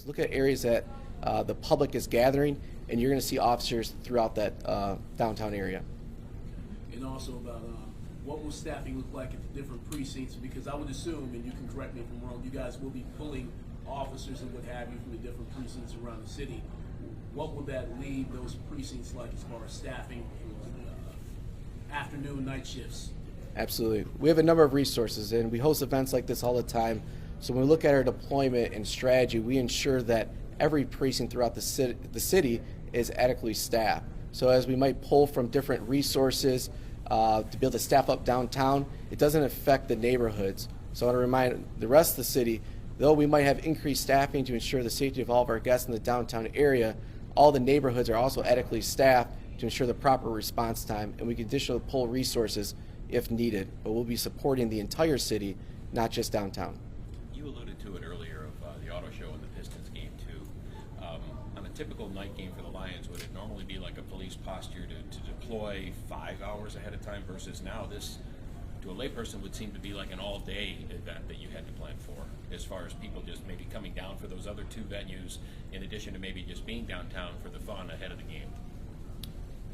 Look at areas that the public is gathering, and you're going to see officers throughout that downtown area. And also about what will staffing look like at the different precincts? Because I would assume, and you can correct me if I'm wrong, you guys will be pulling officers and what have you from the different precincts around the city. What will that leave those precincts like as far as staffing, afternoon, night shifts? Absolutely. We have a number of resources, and we host events like this all the time. So when we look at our deployment and strategy, we ensure that every precinct throughout the city is adequately staffed. So as we might pull from different resources to be able to staff up downtown, it doesn't affect the neighborhoods. So I want to remind the rest of the city, though we might have increased staffing to ensure the safety of all of our guests in the downtown area, all the neighborhoods are also adequately staffed to ensure the proper response time, and we can additionally pull resources if needed. But we'll be supporting the entire city, not just downtown. You alluded to it earlier of the auto show and the Pistons game too. On a typical night game for the Lions, would it normally be like a police posture to deploy 5 hours ahead of time versus now this, to a layperson, would seem to be like an all-day event that you had to plan for, as far as people just maybe coming down for those other two venues in addition to maybe just being downtown for the fun ahead of the game?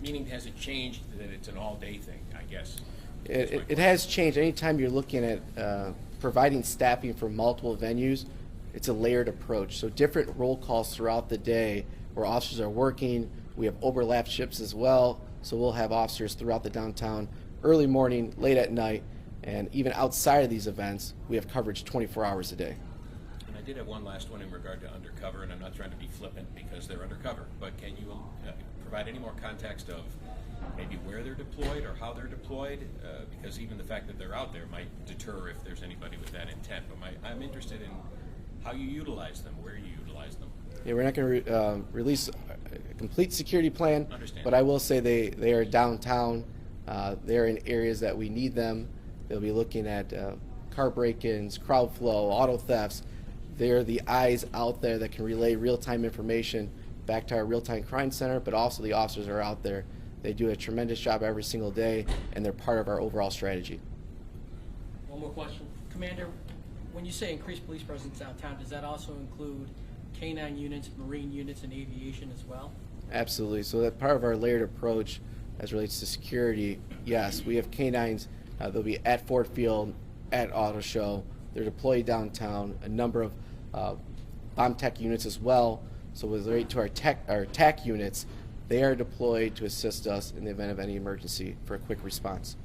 Meaning, has it changed that it's an all-day thing, I guess? It has changed. Anytime you're looking at providing staffing for multiple venues, it's a layered approach. So different roll calls throughout the day where officers are working. We have overlap shifts as well. So we'll have officers throughout the downtown, early morning, late at night, and even outside of these events, we have coverage 24 hours a day. And I did have one last one in regard to undercover, and I'm not trying to be flippant because they're undercover, but can you provide any more context of maybe where they're deployed or how they're deployed? Because even the fact that they're out there might deter if there's anybody with that intent. But I'm interested in how you utilize them, where you utilize them. Yeah, we're not going to release a complete security plan, Understand. but I will say they are downtown. They're in areas that we need them. They'll be looking at car break-ins, crowd flow, auto thefts. They're the eyes out there that can relay real-time information back to our real-time crime center, but also the officers are out there. They do a tremendous job every single day, and they're part of our overall strategy. One more question. Commander, when you say increased police presence downtown, does that also include K-9 units, Marine units, and aviation as well? Absolutely. So that part of our layered approach as relates to security, yes, we have K-9s. They'll be at Ford Field, at Auto Show. They're deployed downtown. A number of bomb tech units as well. So with relate to our TAC units, they are deployed to assist us in the event of any emergency for a quick response.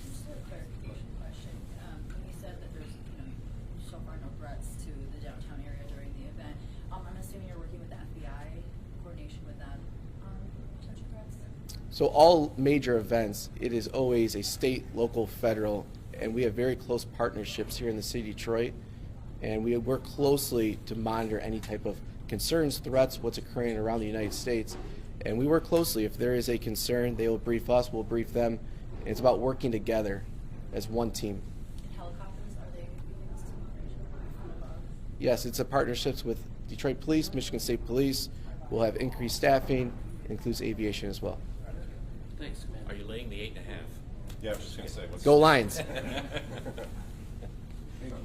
Just a clarification question. When you said that there's so far no threats to the downtown area during the event, I'm assuming you're working with the FBI, coordination with them on potential threats? So all major events, it is always a state, local, federal, and we have very close partnerships here in the city of Detroit, and we work closely to monitor any type of concerns, threats, what's occurring around the United States. And we work closely. If there is a concern, they will brief us, we'll brief them. And it's about working together as one team. And helicopters, are they using this team operation? Yes, it's a partnerships with Detroit Police, Michigan State Police. We'll have increased staffing. It includes aviation as well. Thanks, Commander. Are you laying the 8.5? Yeah, I was just going to say. Go Lions. I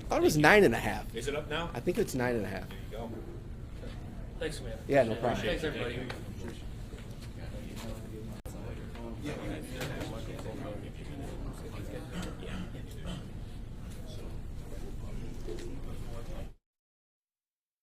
thought it was 9.5. Is it up now? I think it's 9.5. There you go. Thanks, Commander. Yeah, no problem. Thanks, everybody.